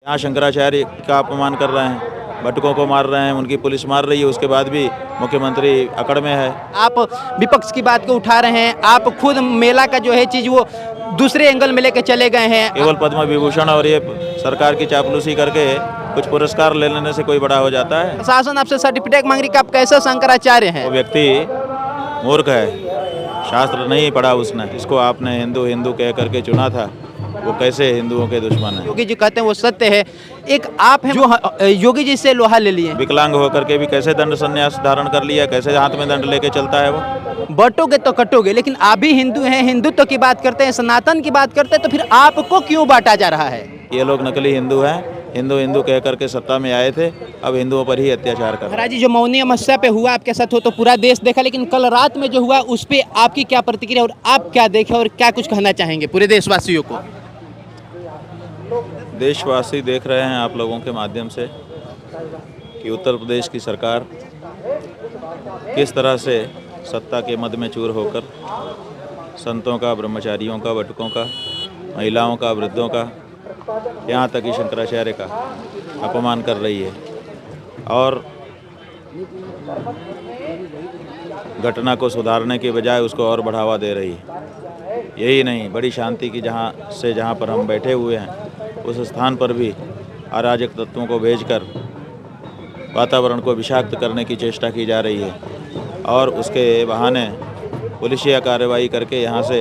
यहाँ शंकराचार्य का अपमान कर रहे हैं, भटकों को मार रहे हैं, उनकी पुलिस मार रही है, उसके बाद भी मुख्यमंत्री अकड़ में है। आप विपक्ष की बात को उठा रहे हैं, आप खुद मेला का जो है चीज वो दूसरे एंगल में लेके चले गए हैं। केवल पद्म विभूषण और ये सरकार की चापलूसी करके कुछ पुरस्कार ले लेने से कोई बड़ा हो जाता है? प्रशासन आपसे सर्टिफिकेट मांग रही कि आप कैसे शंकराचार्य हैं। वो व्यक्ति मूर्ख है, शास्त्र नहीं पढ़ा उसने। इसको आपने हिंदू हिंदू कह करके चुना था, वो कैसे हिंदुओं के दुश्मन है? योगी जी कहते हैं वो सत्य है। एक आप हैं जो योगी जी से लोहा ले लिए, विकलांग होकर के भी कैसे दंड संन्यास धारण कर लिया, कैसे हाथ में दंड लेके चलता है वो? बटोगे तो कटोगे, लेकिन आप भी हिंदू हैं, हिंदुत्व की बात करते हैं, सनातन की बात करते हैं, तो फिर आपको क्यों बांटा जा रहा है? ये लोग नकली हिंदू हैं, हिंदू हिंदू कह करके सत्ता में आए थे, अब हिंदुओं पर ही अत्याचार कर रहे हैं। महाराज जी, जो मौनी अमावस्या पे हुआ आपके साथ हो तो पूरा देश देखा, लेकिन कल रात में जो हुआ उस पे आपकी क्या प्रतिक्रिया और आप क्या देखे और क्या कुछ कहना चाहेंगे पूरे देशवासियों को? देशवासी देख रहे हैं आप लोगों के माध्यम से कि उत्तर प्रदेश की सरकार किस तरह से सत्ता के मद में चूर होकर संतों का, ब्रह्मचारियों का, भटकों का, महिलाओं का, वृद्धों का, यहाँ तक कि शंकराचार्य का अपमान कर रही है और घटना को सुधारने के बजाय उसको और बढ़ावा दे रही है। यही नहीं, बड़ी शांति की जहाँ पर हम बैठे हुए हैं उस स्थान पर भी अराजक तत्वों को भेजकर वातावरण को विषाक्त करने की चेष्टा की जा रही है और उसके बहाने पुलिसिया कार्रवाई करके यहाँ से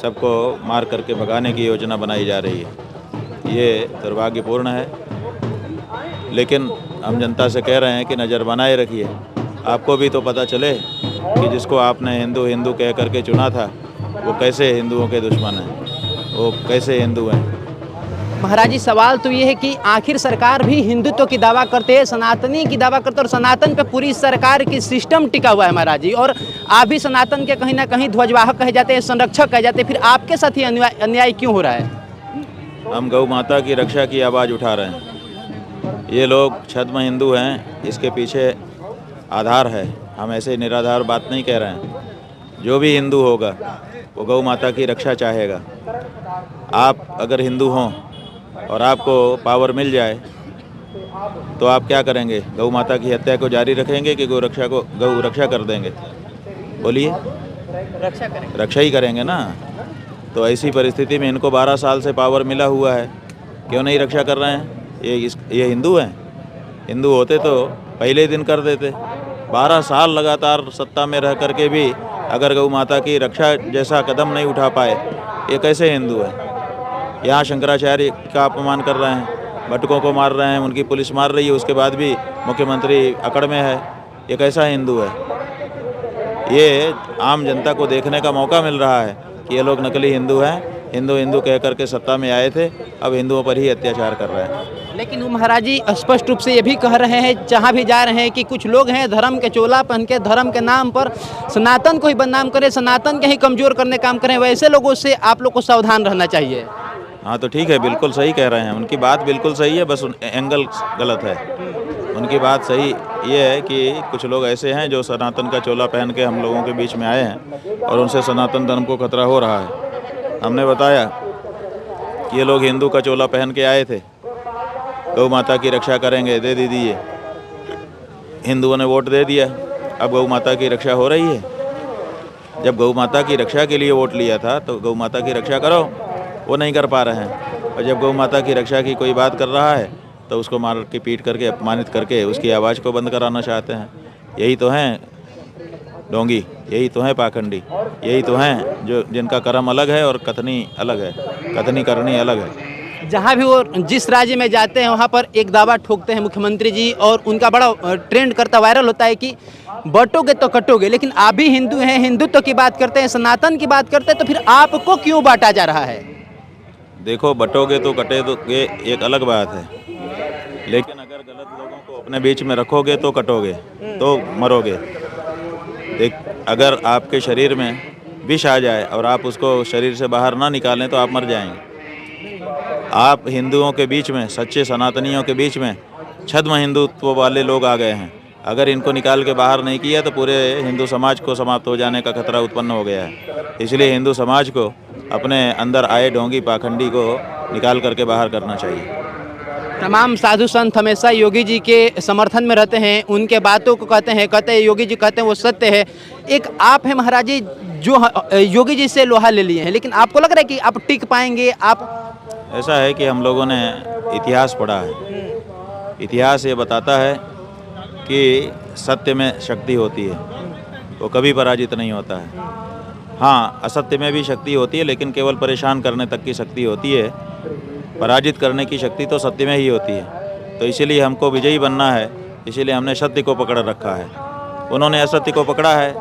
सबको मार करके भगाने की योजना बनाई जा रही है। ये दुर्भाग्यपूर्ण है, लेकिन हम जनता से कह रहे हैं कि नज़र बनाए रखिए। आपको भी तो पता चले कि जिसको आपने हिंदू हिंदू कह करके चुना था वो कैसे हिंदुओं के दुश्मन हैं, वो कैसे हिंदू हैं। महाराज जी, सवाल तो ये है कि आखिर सरकार भी हिंदुत्व की दावा करते हैं, सनातनी की दावा करते हैं और सनातन पे पूरी सरकार की सिस्टम टिका हुआ है महाराज जी, और आप भी सनातन के कहीं ना कहीं ध्वजवाहक कहे जाते हैं, संरक्षक कहे जाते हैं, फिर आपके साथ ही अन्याय क्यों हो रहा है? हम गौ माता की रक्षा की आवाज़ उठा रहे हैं। ये लोग छद्म हिंदू हैं, इसके पीछे आधार है। हम ऐसे निराधार बात नहीं कह रहे हैं। जो भी हिंदू होगा वो गौ माता की रक्षा चाहेगा। आप अगर हिंदू हों और आपको पावर मिल जाए तो आप क्या करेंगे? गौ माता की हत्या को जारी रखेंगे कि गौ रक्षा कर देंगे? बोलिए, रक्षा करेंगे। रक्षा ही करेंगे ना। तो ऐसी परिस्थिति में इनको 12 साल से पावर मिला हुआ है, क्यों नहीं रक्षा कर रहे हैं? ये हिंदू हैं? हिंदू होते तो पहले ही दिन कर देते। 12 साल लगातार सत्ता में रह करके भी अगर गौ माता की रक्षा जैसा कदम नहीं उठा पाए, ये कैसे हिंदू है? यहाँ शंकराचार्य का अपमान कर रहे हैं, भटकों को मार रहे हैं, उनकी पुलिस मार रही है, उसके बाद भी मुख्यमंत्री अकड़ में है। ये कैसा हिंदू है? ये आम जनता को देखने का मौका मिल रहा है कि ये लोग नकली हिंदू हैं, हिंदू हिंदू कह करके सत्ता में आए थे, अब हिंदुओं पर ही अत्याचार कर रहे हैं। लेकिन वो महाराज जी स्पष्ट रूप से ये भी कह रहे हैं, जहाँ भी जा रहे हैं, कि कुछ लोग हैं धर्म के चोला पहन के धर्म के नाम पर सनातन को ही बदनाम करें, सनातन के ही कमज़ोर करने काम करें। वैसे लोगों से आप लोग को सावधान रहना चाहिए। हाँ तो ठीक है, बिल्कुल सही कह रहे हैं, उनकी बात बिल्कुल सही है, बस एंगल गलत है। उनकी बात सही ये है कि कुछ लोग ऐसे हैं जो सनातन का चोला पहन के हम लोगों के बीच में आए हैं और उनसे सनातन धर्म को खतरा हो रहा है। हमने बताया कि ये लोग हिंदू का चोला पहन के आए थे, गौ माता की रक्षा करेंगे, दे दीजिए। हिंदुओं ने वोट दे दिया, अब गौ माता की रक्षा हो रही है। जब गौ माता की रक्षा के लिए वोट लिया था तो गौ माता की रक्षा करो, वो नहीं कर पा रहे हैं। और जब गौ माता की रक्षा की कोई बात कर रहा है तो उसको मार के पीट करके अपमानित करके उसकी आवाज़ को बंद कराना चाहते हैं। यही तो हैं ढोंगी, यही तो हैं पाखंडी, यही तो हैं जो जिनका कर्म अलग है और कथनी अलग है, कथनी करनी अलग है। जहाँ भी वो जिस राज्य में जाते हैं वहाँ पर एक दावा ठोकते हैं मुख्यमंत्री जी, और उनका बड़ा ट्रेंड करता वायरल होता है कि बटोगे तो कटोगे, लेकिन आप भी हिंदू हैं, हिंदुत्व की बात करते हैं, सनातन की बात करते हैं, तो फिर आपको क्यों बांटा जा रहा है? देखो, बटोगे तो कटोगे एक अलग बात है, लेकिन अगर गलत लोगों को अपने बीच में रखोगे तो कटोगे, तो मरोगे। अगर आपके शरीर में विष आ जाए और आप उसको शरीर से बाहर ना निकालें तो आप मर जाएंगे। आप हिंदुओं के बीच में, सच्चे सनातनियों के बीच में छद्म हिंदुत्व वाले लोग आ गए हैं। अगर इनको निकाल के बाहर नहीं किया तो पूरे हिंदू समाज को समाप्त हो जाने का खतरा उत्पन्न हो गया है। इसलिए हिंदू समाज को अपने अंदर आए ढोंगी पाखंडी को निकाल करके बाहर करना चाहिए। तमाम साधु संत हमेशा योगी जी के समर्थन में रहते हैं, उनके बातों को कहते हैं योगी जी कहते हैं वो सत्य है। एक आप हैं महाराज जी जो योगी जी से लोहा ले लिए हैं, लेकिन आपको लग रहा है कि आप टिक पाएंगे? आप ऐसा है कि हम लोगों ने इतिहास पढ़ा है। इतिहास ये बताता है कि सत्य में शक्ति होती है, वो कभी पराजित नहीं होता है। हाँ, असत्य में भी शक्ति होती है, लेकिन केवल परेशान करने तक की शक्ति होती है। पराजित करने की शक्ति तो सत्य में ही होती है। तो इसीलिए हमको विजयी बनना है, इसीलिए हमने सत्य को पकड़ रखा है। उन्होंने असत्य को पकड़ा है,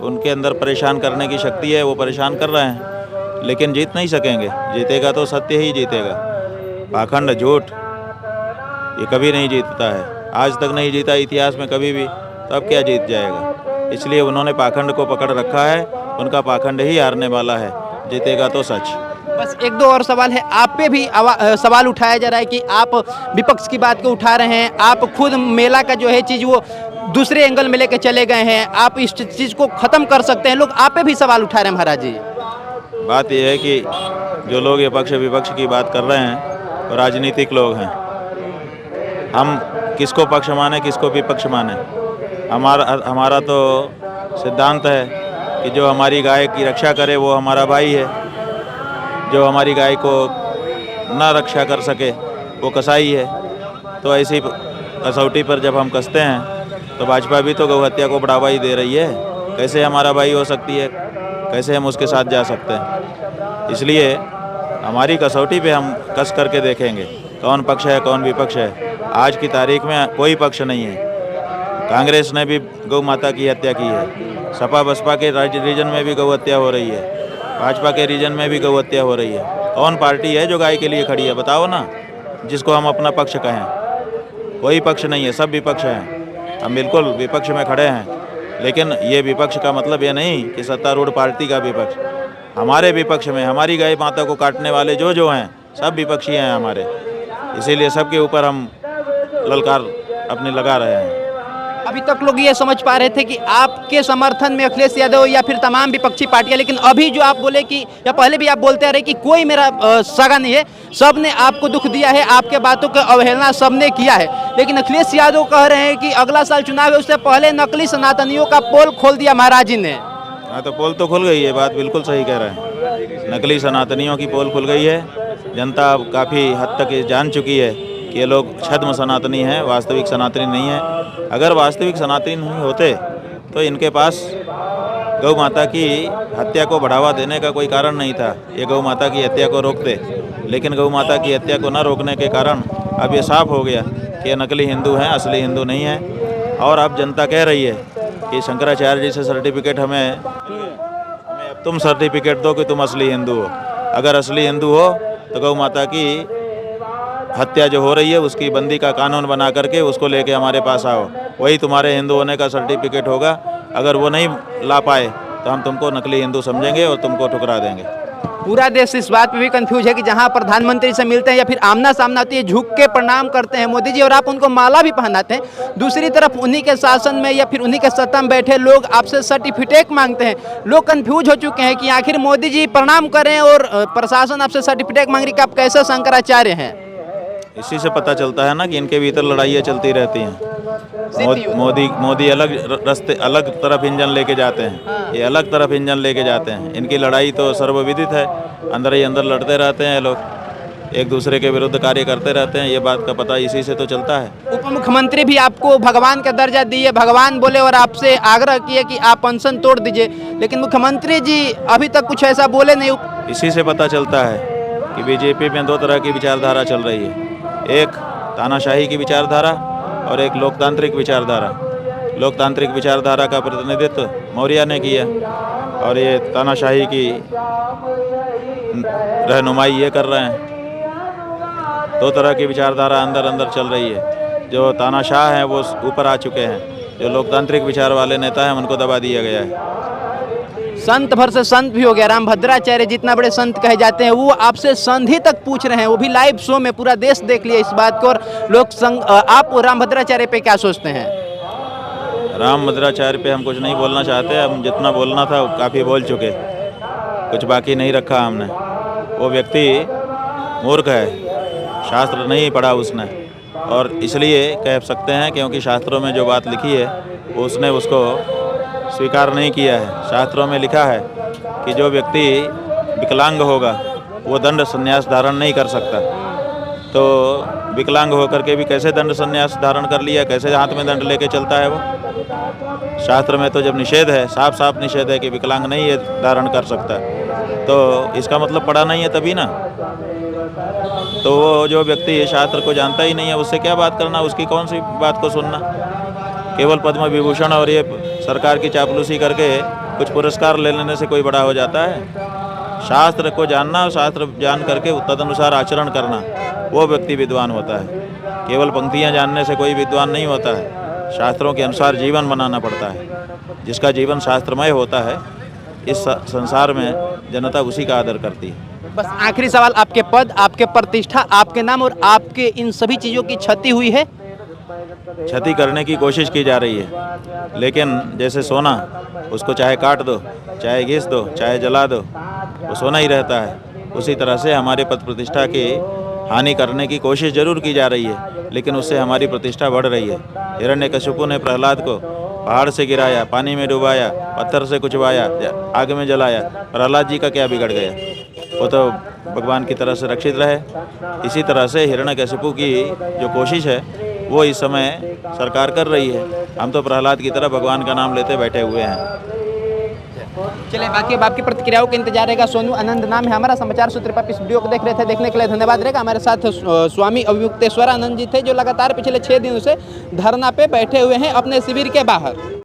उनके अंदर परेशान करने की शक्ति है, वो परेशान कर रहे हैं, लेकिन जीत नहीं सकेंगे। जीतेगा तो सत्य ही जीतेगा। पाखंड, झूठ ये कभी नहीं जीतता है, आज तक नहीं जीता इतिहास में कभी भी, तो अब क्या जीत जाएगा। इसलिए उन्होंने पाखंड को पकड़ रखा है, उनका पाखंड ही हारने वाला है, जीतेगा तो सच। बस एक दो और सवाल है, आप पे भी सवाल उठाया जा रहा है कि आप विपक्ष की बात को उठा रहे हैं, आप खुद मेला का जो है चीज़ वो दूसरे एंगल में लेके चले गए हैं, आप इस चीज़ को ख़त्म कर सकते हैं। लोग आप पे भी सवाल उठा रहे हैं महाराज जी। बात यह है कि जो लोग ये पक्ष विपक्ष की बात कर रहे हैं वो राजनीतिक लोग हैं। हम किसको पक्ष माने, किसको विपक्ष माने? हमारा तो सिद्धांत है कि जो हमारी गाय की रक्षा करे वो हमारा भाई है, जो हमारी गाय को ना रक्षा कर सके वो कसाई है। तो ऐसी कसौटी पर जब हम कसते हैं तो भाजपा भी तो गौ हत्या को बढ़ावा ही दे रही है। कैसे हमारा भाई हो सकती है, कैसे हम उसके साथ जा सकते हैं? इसलिए हमारी कसौटी पे हम कस करके देखेंगे कौन पक्ष है कौन विपक्ष है। आज की तारीख में कोई पक्ष नहीं है। कांग्रेस ने भी गौ माता की हत्या की है, सपा बसपा के रीजन में भी गौ हत्या हो रही है, भाजपा के रीजन में भी गौ हत्या हो रही है। कौन पार्टी है जो गाय के लिए खड़ी है, बताओ ना, जिसको हम अपना पक्ष कहें? कोई पक्ष नहीं है, सब विपक्ष हैं। हम बिल्कुल विपक्ष में खड़े हैं, लेकिन ये विपक्ष का मतलब ये नहीं कि सत्तारूढ़ पार्टी का विपक्ष। हमारे विपक्ष में हमारी गाय माता को काटने वाले जो हैं सब विपक्षी हैं हमारे। इसीलिए सबके ऊपर हम ललकार अपने लगा रहे हैं। अभी तक लोग ये समझ पा रहे थे कि आपके समर्थन में अखिलेश यादव या फिर तमाम विपक्षी पार्टियां, लेकिन अभी जो आप बोले कि या पहले भी आप बोलते आ रहे कि कोई मेरा सगा नहीं है, सब ने आपको दुख दिया है, आपके बातों की अवहेलना सब ने किया है। लेकिन अखिलेश यादव कह रहे हैं कि अगला साल चुनाव है, उससे पहले नकली सनातनियों का पोल खोल दिया महाराज जी ने। हाँ, तो पोल तो खुल गई है, बात बिल्कुल सही कह रहे हैं। नकली सनातनियों की पोल खुल गई है। जनता अब काफ़ी हद तक ये जान चुकी है कि ये लोग छद्म सनातनी हैं, वास्तविक सनातनी नहीं है। अगर वास्तविक सनातनी नहीं होते तो इनके पास गौ माता की हत्या को बढ़ावा देने का कोई कारण नहीं था। ये गौ माता की हत्या को रोकते, लेकिन गौ माता की हत्या को न रोकने के कारण अब ये साफ हो गया कि ये नकली हिंदू हैं, असली हिंदू नहीं हैं। और अब जनता कह रही है कि शंकराचार्य जी से सर्टिफिकेट हमें अब तुम सर्टिफिकेट दो कि तुम असली हिंदू हो। अगर असली हिंदू हो तो गौ माता की हत्या जो हो रही है उसकी बंदी का कानून बना करके उसको लेके हमारे पास आओ, वही तुम्हारे हिंदू होने का सर्टिफिकेट होगा। अगर वो नहीं ला पाए तो हम तुमको नकली हिंदू समझेंगे और तुमको ठुकरा देंगे। पूरा देश इस बात पे भी कंफ्यूज है कि जहां प्रधानमंत्री से मिलते हैं या फिर आमना सामना होती है, झुक के प्रणाम करते हैं मोदी जी और आप उनको माला भी पहनाते हैं। दूसरी तरफ उन्हीं के शासन में या फिर उन्हीं के सत्ता में बैठे लोग आपसे सर्टिफिकेट मांगते हैं। लोग कंफ्यूज हो चुके हैं कि आखिर मोदी जी प्रणाम करें और प्रशासन आपसे सर्टिफिकेट मांग रही कि आप कैसे शंकराचार्य हैं। इसी से पता चलता है ना कि इनके भीतर लड़ाइयाँ चलती रहती हैं। मोदी अलग रास्ते अलग तरफ इंजन लेके जाते हैं, ये अलग तरफ इंजन लेके जाते हैं। इनकी लड़ाई तो सर्वविदित है, अंदर ही अंदर लड़ते रहते हैं लोग, एक दूसरे के विरुद्ध कार्य करते रहते हैं। ये बात का पता इसी से तो चलता है। उप मुख्यमंत्री भी आपको भगवान का दर्जा दिए, भगवान बोले और आपसे आग्रह किए कि आप अनशन तोड़ दीजिए, लेकिन मुख्यमंत्री जी अभी तक कुछ ऐसा बोले नहीं। इसी से पता चलता है कि बीजेपी में दो तरह की विचारधारा चल रही है, एक तानाशाही की विचारधारा और एक लोकतांत्रिक विचारधारा। लोकतांत्रिक विचारधारा का प्रतिनिधित्व मौर्य ने किया और ये तानाशाही की रहनुमाई ये कर रहे हैं। दो तरह की विचारधारा अंदर अंदर चल रही है। जो तानाशाह हैं वो ऊपर आ चुके हैं, जो लोकतांत्रिक विचार वाले नेता हैं उनको दबा दिया गया है। संत भर से संत भी हो गया, रामभद्राचार्य जितना बड़े संत कहे जाते हैं वो आपसे संधि तक पूछ रहे हैं, वो भी लाइव शो में, पूरा देश देख लिया इस बात को। और लोग आप रामभद्राचार्य पे क्या सोचते हैं? रामभद्राचार्य पे हम कुछ नहीं बोलना चाहते। हम जितना बोलना था काफ़ी बोल चुके, कुछ बाकी नहीं रखा हमने। वो व्यक्ति मूर्ख है, शास्त्र नहीं पढ़ा उसने, और इसलिए कह सकते हैं क्योंकि शास्त्रों में जो बात लिखी है उसने उसको स्वीकार नहीं किया है। शास्त्रों में लिखा है कि जो व्यक्ति विकलांग होगा वो दंड संन्यास धारण नहीं कर सकता। तो विकलांग होकर के भी कैसे दंड संन्यास धारण कर लिया, कैसे हाथ में दंड लेके चलता है वो? शास्त्र में तो जब निषेध है, साफ साफ निषेध है कि विकलांग नहीं ये धारण कर सकता, तो इसका मतलब पढ़ा नहीं है तभी ना। तो वो जो व्यक्ति शास्त्र को जानता ही नहीं है उससे क्या बात करना, उसकी कौन सी बात को सुनना। केवल पद्म विभूषण और ये सरकार की चापलूसी करके कुछ पुरस्कार ले लेने से कोई बड़ा हो जाता है? शास्त्र को जानना और शास्त्र जान करके तदनुसार आचरण करना, वो व्यक्ति विद्वान होता है। केवल पंक्तियां जानने से कोई विद्वान नहीं होता है। शास्त्रों के अनुसार जीवन बनाना पड़ता है। जिसका जीवन शास्त्रमय होता है इस संसार में जनता उसी का आदर करती है। बस आखिरी सवाल, आपके पद, आपके प्रतिष्ठा, आपके नाम और आपके इन सभी चीज़ों की क्षति हुई है? क्षति करने की कोशिश की जा रही है, लेकिन जैसे सोना, उसको चाहे काट दो, चाहे घिस दो, चाहे जला दो, वो सोना ही रहता है। उसी तरह से हमारे पद प्रतिष्ठा की हानि करने की कोशिश जरूर की जा रही है, लेकिन उससे हमारी प्रतिष्ठा बढ़ रही है। हिरण्यकशिपु ने प्रहलाद को पहाड़ से गिराया, पानी में डुबाया, पत्थर से कुचवाया, आग में जलाया। प्रहलाद जी का क्या बिगड़ गया? वो तो भगवान की तरह से रक्षित रहे। इसी तरह से हिरण्यकशिपु की जो कोशिश है वो इस समय सरकार कर रही है। हम तो प्रहलाद की तरह भगवान का नाम लेते बैठे हुए हैं। चलिए, बाकी अब आपकी प्रतिक्रियाओं का इंतजार रहेगा। सोनू आनंद नाम है हमारा, समाचार सूत्र पर इस वीडियो को देख रहे थे, देखने के लिए धन्यवाद रहेगा। हमारे साथ स्वामी अभियुक्तेश्वर आनंद जी थे, जो लगातार पिछले 6 दिनों से धरना पे बैठे हुए हैं अपने शिविर के बाहर।